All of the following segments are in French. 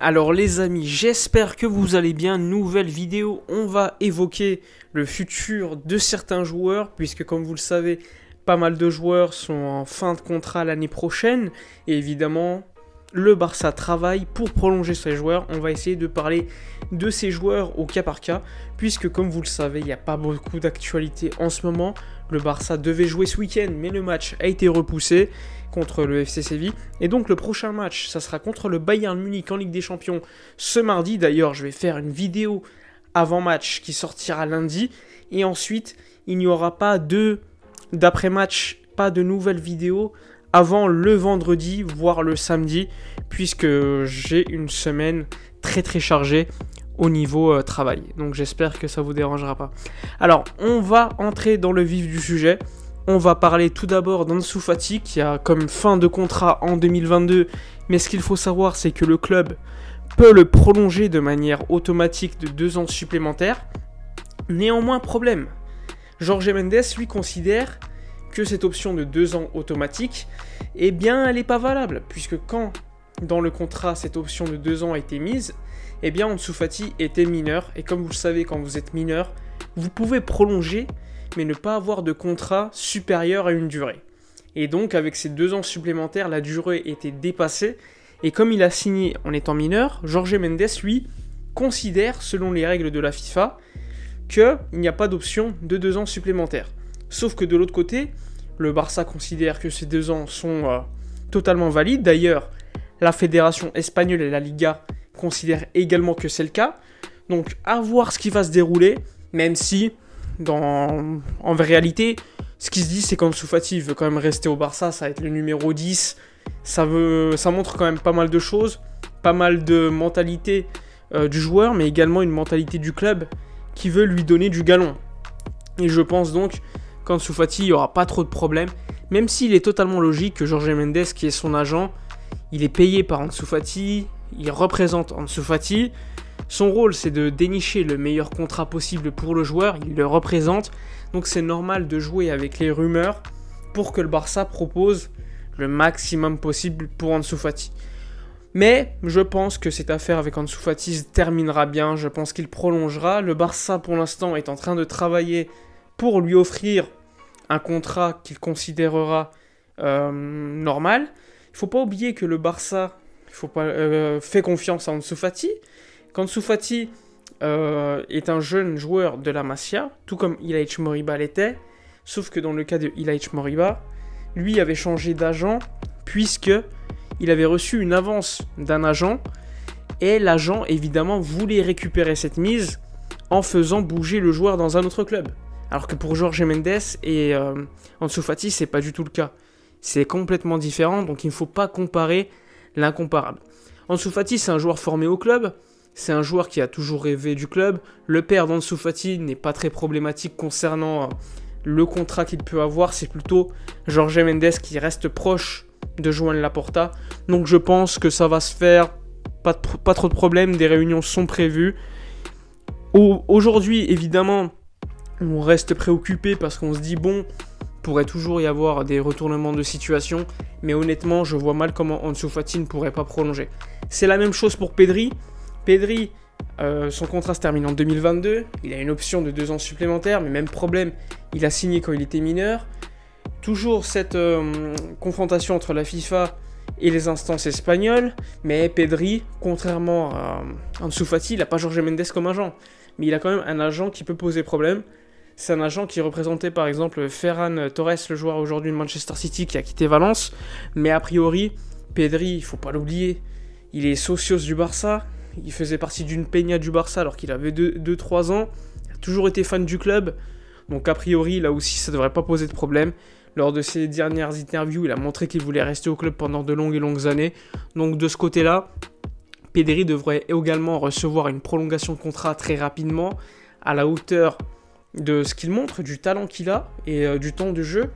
Alors les amis, j'espère que vous allez bien. Nouvelle vidéo, on va évoquer le futur de certains joueurs, puisque comme vous le savez, pas mal de joueurs sont en fin de contrat l'année prochaine. Et évidemment, le Barça travaille pour prolonger ses joueurs. On va essayer de parler de ces joueurs au cas par cas, puisque comme vous le savez, il n'y a pas beaucoup d'actualité en ce moment. Le Barça devait jouer ce week-end, mais le match a été repoussé contre le FC Séville. Et donc le prochain match, ça sera contre le Bayern Munich en Ligue des Champions ce mardi. D'ailleurs, je vais faire une vidéo avant-match qui sortira lundi. Et ensuite, il n'y aura pas d'après-match, pas de nouvelles vidéos avant le vendredi, voire le samedi, puisque j'ai une semaine très chargée au niveau travail. Donc j'espère que ça vous dérangera pas. Alors, on va entrer dans le vif du sujet. On va parler tout d'abord d'Ansu Fati qui a comme fin de contrat en 2022. Mais ce qu'il faut savoir, c'est que le club peut le prolonger de manière automatique de 2 ans supplémentaires. Néanmoins, problème. Jorge Mendes, lui, considère que cette option de 2 ans automatique, eh bien, elle n'est pas valable. Puisque quand, dans le contrat, cette option de 2 ans a été mise, eh bien, Ansu Fati était mineur. Et comme vous le savez, quand vous êtes mineur, vous pouvez prolonger, mais ne pas avoir de contrat supérieur à une durée. Et donc, avec ces 2 ans supplémentaires, la durée était dépassée. Et comme il a signé en étant mineur, Jorge Mendes, lui, considère, selon les règles de la FIFA, qu'il n'y a pas d'option de 2 ans supplémentaires. Sauf que de l'autre côté, le Barça considère que ces 2 ans sont totalement valides. D'ailleurs, la fédération espagnole et la Liga considèrent également que c'est le cas. Donc, à voir ce qui va se dérouler, même si, en réalité, ce qui se dit, c'est qu'Ansu Fati veut quand même rester au Barça, ça va être le numéro 10. Ça montre quand même pas mal de choses, pas mal de mentalité du joueur, mais également une mentalité du club qui veut lui donner du galon. Et je pense donc qu'Ansu Fati, il n'y aura pas trop de problèmes, même s'il est totalement logique que Jorge Mendes, qui est son agent, il est payé par Ansu Fati, il représente Ansu Fati. Son rôle, c'est de dénicher le meilleur contrat possible pour le joueur, il le représente, donc c'est normal de jouer avec les rumeurs pour que le Barça propose le maximum possible pour Ansu Fati. Mais je pense que cette affaire avec Ansu Fati se terminera bien, je pense qu'il prolongera. Le Barça, pour l'instant, est en train de travailler pour lui offrir un contrat qu'il considérera normal. Il ne faut pas oublier que le Barça fait confiance à Ansu Fati. Qu'Ansu Fati est un jeune joueur de la Masia, tout comme Ilaix Moriba l'était, sauf que dans le cas de Ilaix Moriba, lui avait changé d'agent, puisque il avait reçu une avance d'un agent, et l'agent, évidemment, voulait récupérer cette mise en faisant bouger le joueur dans un autre club. Alors que pour Jorge Mendes et Ansu Fati, c'est pas du tout le cas. C'est complètement différent, donc il ne faut pas comparer l'incomparable. Ansu Fati, c'est un joueur formé au club, c'est un joueur qui a toujours rêvé du club. Le père d'Ansu Fati n'est pas très problématique concernant le contrat qu'il peut avoir. C'est plutôt Jorge Mendes qui reste proche de Joan Laporta. Donc je pense que ça va se faire. Pas trop de problèmes. Des réunions sont prévues. Aujourd'hui, évidemment, on reste préoccupé parce qu'on se dit, bon, pourrait toujours y avoir des retournements de situation. Mais honnêtement, je vois mal comment Ansu Fati ne pourrait pas prolonger. C'est la même chose pour Pedri. Pedri, son contrat se termine en 2022, il a une option de 2 ans supplémentaires, mais même problème, il a signé quand il était mineur. Toujours cette confrontation entre la FIFA et les instances espagnoles, mais Pedri, contrairement à Ansu Fati, il n'a pas Jorge Mendes comme agent, mais il a quand même un agent qui peut poser problème. C'est un agent qui représentait par exemple Ferran Torres, le joueur aujourd'hui de Manchester City qui a quitté Valence, mais a priori, Pedri, il ne faut pas l'oublier, il est socios du Barça. Il faisait partie d'une peña du Barça alors qu'il avait 2-3 ans. Il a toujours été fan du club. Donc a priori, là aussi, ça ne devrait pas poser de problème. Lors de ses dernières interviews, il a montré qu'il voulait rester au club pendant de longues années. Donc de ce côté-là, Pedri devrait également recevoir une prolongation de contrat très rapidement, à la hauteur de ce qu'il montre, du talent qu'il a et du temps de jeu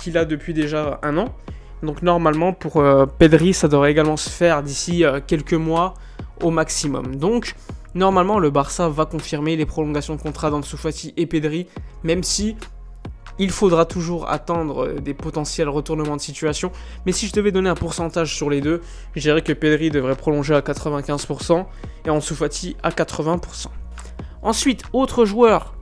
qu'il a depuis déjà 1 an. Donc normalement, pour Pedri, ça devrait également se faire d'ici quelques mois au maximum. Donc, normalement, le Barça va confirmer les prolongations de contrat d'Ansu Fati et Pedri, même si Il faudra toujours attendre des potentiels retournements de situation. Mais si je devais donner un pourcentage sur les deux, je dirais que Pedri devrait prolonger à 95% et Ansu Fati à 80%. Ensuite, autre joueur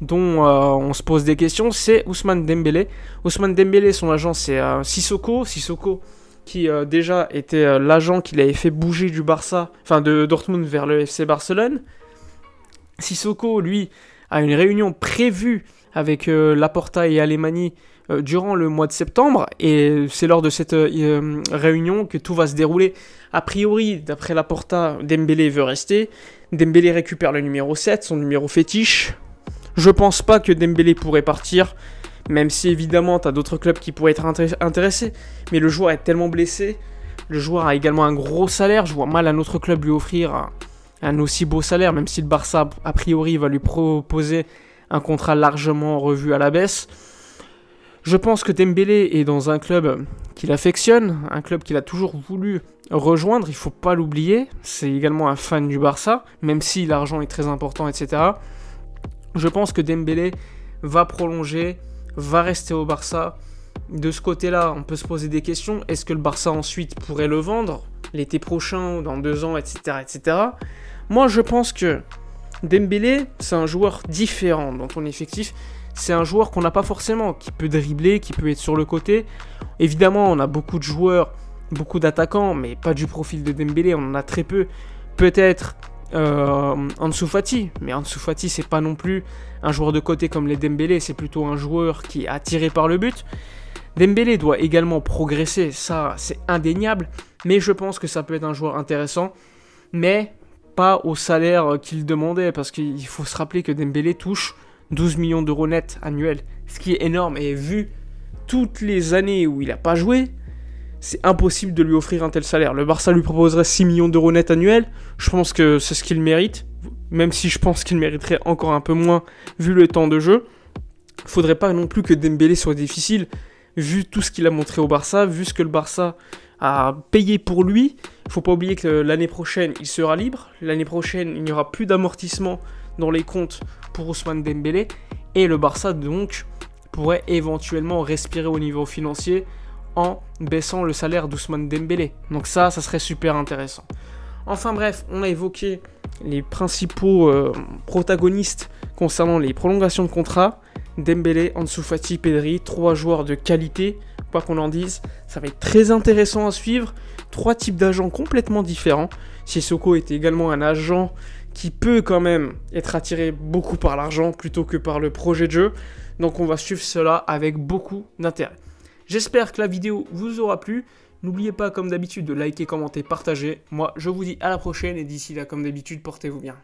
dont on se pose des questions, c'est Ousmane Dembélé. Ousmane Dembélé, son agent, c'est Sissoko. Sissoko qui déjà était l'agent qui l'avait fait bouger du Barça, enfin de Dortmund vers le FC Barcelone. Sissoko, lui, a une réunion prévue avec Laporta et Alemany durant le mois de septembre, et c'est lors de cette réunion que tout va se dérouler. A priori, d'après Laporta, Dembélé veut rester. Dembélé récupère le numéro 7, son numéro fétiche. Je pense pas que Dembélé pourrait partir, même si évidemment t'as d'autres clubs qui pourraient être intéressés, mais le joueur est tellement blessé, le joueur a également un gros salaire, je vois mal un autre club lui offrir un aussi beau salaire, même si le Barça a priori va lui proposer un contrat largement revu à la baisse. Je pense que Dembélé est dans un club qu'il affectionne, un club qu'il a toujours voulu rejoindre, il ne faut pas l'oublier. C'est également un fan du Barça, même si l'argent est très important, etc. Je pense que Dembélé va prolonger, va rester au Barça. De ce côté-là, on peut se poser des questions. Est-ce que le Barça ensuite pourrait le vendre l'été prochain ou dans 2 ans, etc., etc. Moi, je pense que Dembélé, c'est un joueur différent dans ton effectif. C'est un joueur qu'on n'a pas forcément, qui peut dribbler, qui peut être sur le côté. Évidemment, on a beaucoup de joueurs, beaucoup d'attaquants, mais pas du profil de Dembélé, on en a très peu. Peut-être Ansu Fati, mais Ansu Fati, c'est pas non plus un joueur de côté comme les Dembélé, c'est plutôt un joueur qui est attiré par le but. Dembélé doit également progresser, ça c'est indéniable, mais je pense que ça peut être un joueur intéressant, mais pas au salaire qu'il demandait, parce qu'il faut se rappeler que Dembélé touche 12 millions d'euros net annuels, ce qui est énorme, et vu toutes les années où il n'a pas joué, c'est impossible de lui offrir un tel salaire. Le Barça lui proposerait 6 millions d'euros net annuels, je pense que c'est ce qu'il mérite, même si je pense qu'il mériterait encore un peu moins vu le temps de jeu. Il ne faudrait pas non plus que Dembélé soit difficile, vu tout ce qu'il a montré au Barça, vu ce que le Barça a payé pour lui. Il ne faut pas oublier que l'année prochaine, il sera libre. L'année prochaine, il n'y aura plus d'amortissement dans les comptes pour Ousmane Dembélé. Et le Barça, donc, pourrait éventuellement respirer au niveau financier en baissant le salaire d'Ousmane Dembélé. Donc ça serait super intéressant. Enfin bref, on a évoqué les principaux protagonistes concernant les prolongations de contrat. Dembélé, Ansu Fati, Pedri, 3 joueurs de qualité, quoi qu'on en dise. Ça va être très intéressant à suivre. 3 types d'agents complètement différents. Sissoko est également un agent qui peut quand même être attiré beaucoup par l'argent plutôt que par le projet de jeu. Donc on va suivre cela avec beaucoup d'intérêt. J'espère que la vidéo vous aura plu. N'oubliez pas comme d'habitude de liker, commenter, partager. Moi je vous dis à la prochaine et d'ici là comme d'habitude portez-vous bien.